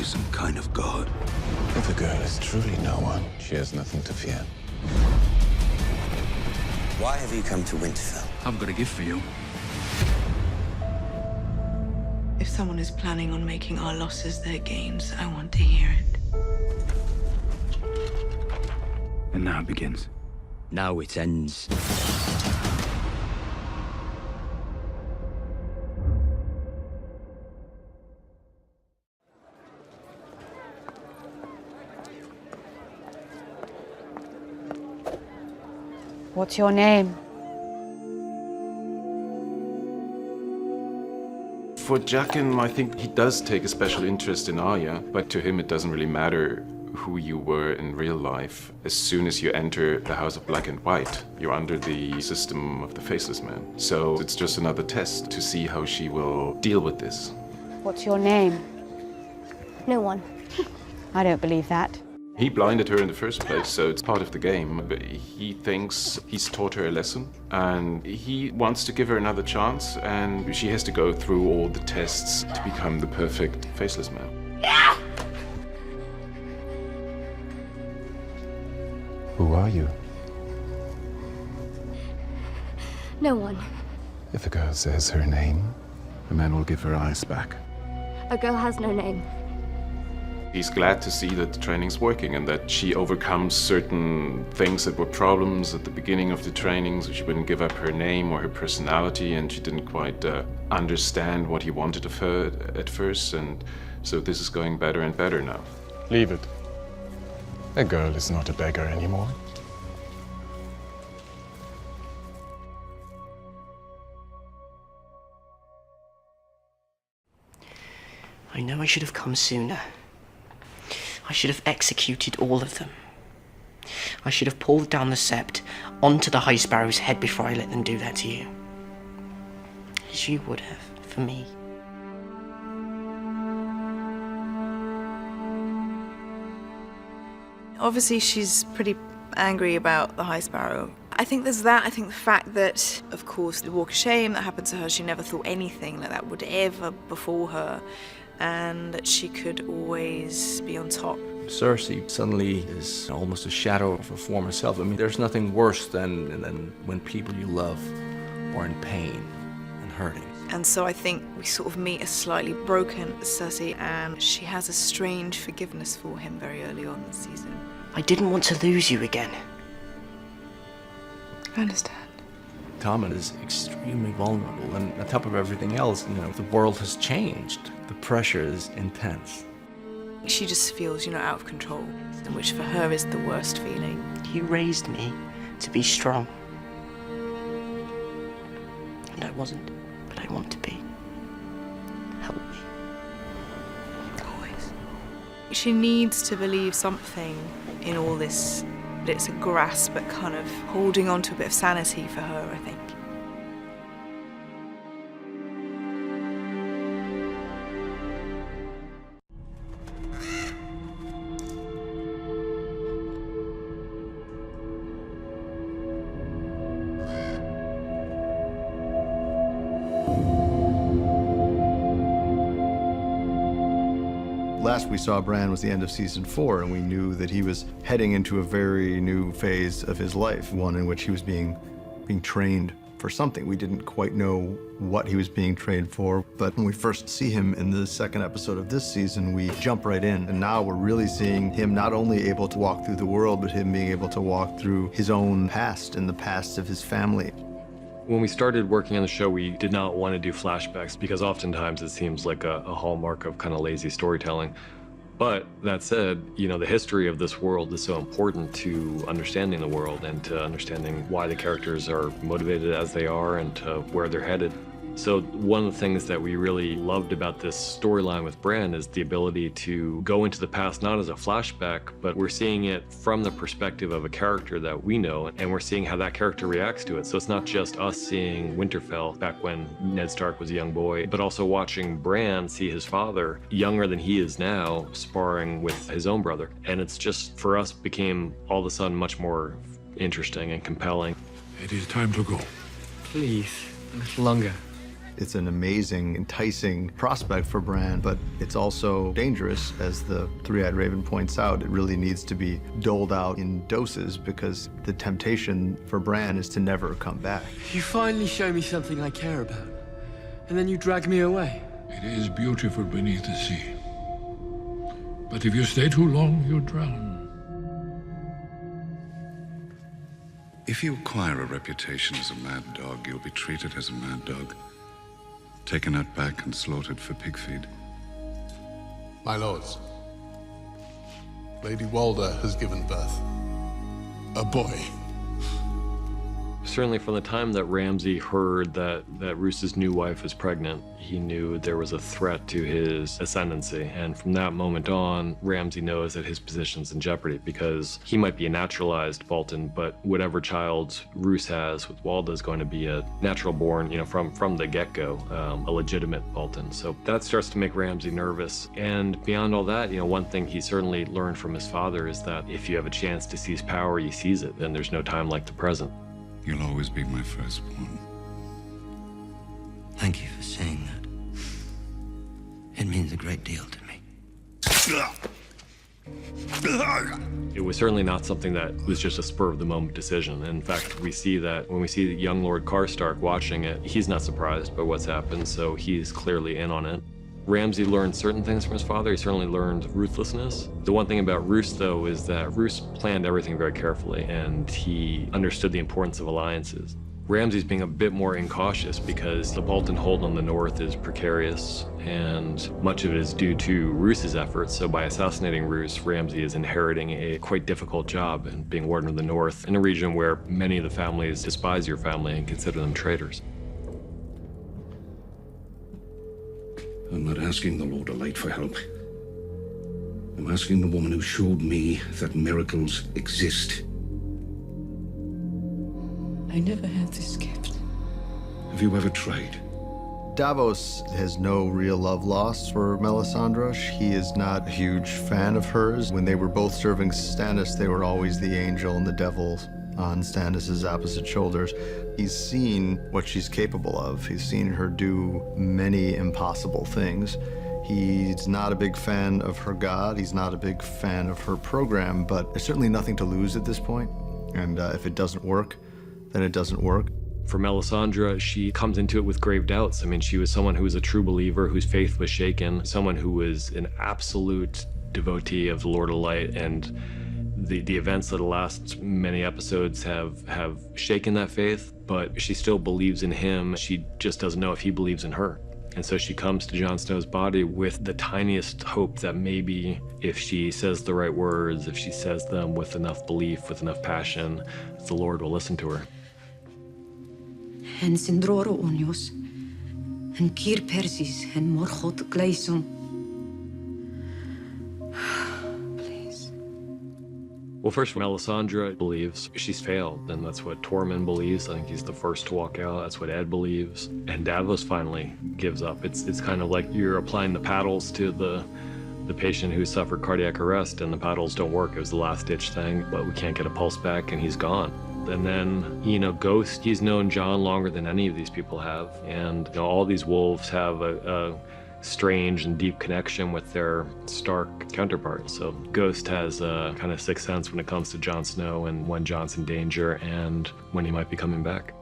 be some kind of god. If a girl is truly no one, she has nothing to fear. Why have you come to Winterfell? I've got a gift for you. If someone is planning on making our losses their gains, I want to hear it. And now it begins. Now it ends. What's your name? For Jaqen, I think he does take a special interest in Arya, but to him it doesn't really matter who you were in real life. As soon as you enter the House of Black and White, you're under the system of the Faceless Man. So it's just another test to see how she will deal with this. What's your name? No one. I don't believe that. He blinded her in the first place, so it's part of the game. But he thinks he's taught her a lesson, and he wants to give her another chance, and she has to go through all the tests to become the perfect Faceless Man. Yeah! Who are you? No one. If a girl says her name, the man will give her eyes back. A girl has no name. He's glad to see that the training's working and that she overcomes certain things that were problems at the beginning of the training, so she wouldn't give up her name or her personality, and she didn't quite understand what he wanted of her at first, and so this is going better and better now. Leave it. A girl is not a beggar anymore. I know I should have come sooner. I should have executed all of them. I should have pulled down the sept onto the High Sparrow's head before I let them do that to you. As you would have for me. Obviously, she's pretty angry about the High Sparrow. I think there's that. I think the fact that, of course, the walk of shame that happened to her, she never thought anything like that would ever befall her, and that she could always be on top. Cersei suddenly is almost a shadow of her former self. I mean, there's nothing worse than when people you love are in pain and hurting. And so I think we sort of meet a slightly broken Cersei, and she has a strange forgiveness for him very early on this season. I didn't want to lose you again. I understand. Tommen is extremely vulnerable, and on top of everything else, the world has changed. The pressure is intense. She just feels, out of control, which for her is the worst feeling. You raised me to be strong. And I wasn't, but I want to be. Help me. Always. She needs to believe something in all this, but it's a grasp at kind of holding on to a bit of sanity for her, I think. Last we saw Bran was the end of season 4, and we knew that he was heading into a very new phase of his life, one in which he was being trained for something. We didn't quite know what he was being trained for, but when we first see him in the second episode of this season, we jump right in, and now we're really seeing him not only able to walk through the world, but him being able to walk through his own past and the past of his family. When we started working on the show, we did not want to do flashbacks because oftentimes it seems like a hallmark of kind of lazy storytelling. But that said, the history of this world is so important to understanding the world and to understanding why the characters are motivated as they are and to where they're headed. So one of the things that we really loved about this storyline with Bran is the ability to go into the past, not as a flashback, but we're seeing it from the perspective of a character that we know, and we're seeing how that character reacts to it. So it's not just us seeing Winterfell back when Ned Stark was a young boy, but also watching Bran see his father, younger than he is now, sparring with his own brother. And it's just, for us, became all of a sudden much more interesting and compelling. It is time to go. Please, a little longer. It's an amazing, enticing prospect for Bran, but it's also dangerous, as the Three-Eyed Raven points out. It really needs to be doled out in doses because the temptation for Bran is to never come back. You finally show me something I care about, and then you drag me away. It is beautiful beneath the sea. But if you stay too long, you'll drown. If you acquire a reputation as a mad dog, you'll be treated as a mad dog. Taken out back and slaughtered for pig feed. My lords, Lady Walder has given birth. A boy. Certainly from the time that Ramsay heard that Roost's new wife was pregnant, he knew there was a threat to his ascendancy. And from that moment on, Ramsay knows that his position's in jeopardy because he might be a naturalized Bolton, but whatever child Roose has with Walda is going to be a natural born, from the get-go, a legitimate Bolton. So that starts to make Ramsay nervous. And beyond all that, one thing he certainly learned from his father is that if you have a chance to seize power, you seize it, and there's no time like the present. You'll always be my firstborn. Thank you for saying that. It means a great deal to me. It was certainly not something that was just a spur-of-the-moment decision. In fact, we see that when we see young Lord Karstark watching it, he's not surprised by what's happened, so he's clearly in on it. Ramsay learned certain things from his father. He certainly learned ruthlessness. The one thing about Roose, though, is that Roose planned everything very carefully, and he understood the importance of alliances. Ramsay's being a bit more incautious because the Bolton hold on the north is precarious, and much of it is due to Roose's efforts. So by assassinating Roose, Ramsay is inheriting a quite difficult job and being Warden of the North in a region where many of the families despise your family and consider them traitors. I'm not asking the Lord of Light for help. I'm asking the woman who showed me that miracles exist. I never had this gift. Have you ever tried? Davos has no real love lost for Melisandre. He is not a huge fan of hers. When they were both serving Stannis, they were always the angel and the devil on Stannis' opposite shoulders. He's seen what she's capable of. He's seen her do many impossible things. He's not a big fan of her god. He's not a big fan of her program, but there's certainly nothing to lose at this point. And if it doesn't work, then it doesn't work. For Melisandre, she comes into it with grave doubts. I mean, she was someone who was a true believer, whose faith was shaken, someone who was an absolute devotee of the Lord of Light, and the events of the last many episodes have shaken that faith, but she still believes in him. She just doesn't know if he believes in her. And so she comes to Jon Snow's body with the tiniest hope that maybe if she says the right words, if she says them with enough belief, with enough passion, the Lord will listen to her. En sindroro onios, en kir persis, en morchot gleison. Well, first, Melisandre believes she's failed, and that's what Tormund believes. I think he's the first to walk out. That's what Ed believes. And Davos finally gives up. It's kind of like you're applying the paddles to the patient who suffered cardiac arrest, and the paddles don't work. It was the last-ditch thing, but we can't get a pulse back, and he's gone. And then, Ghost, he's known Jon longer than any of these people have. And, all these wolves have a strange and deep connection with their Stark counterparts. So Ghost has a kind of sixth sense when it comes to Jon Snow and when Jon's in danger and when he might be coming back.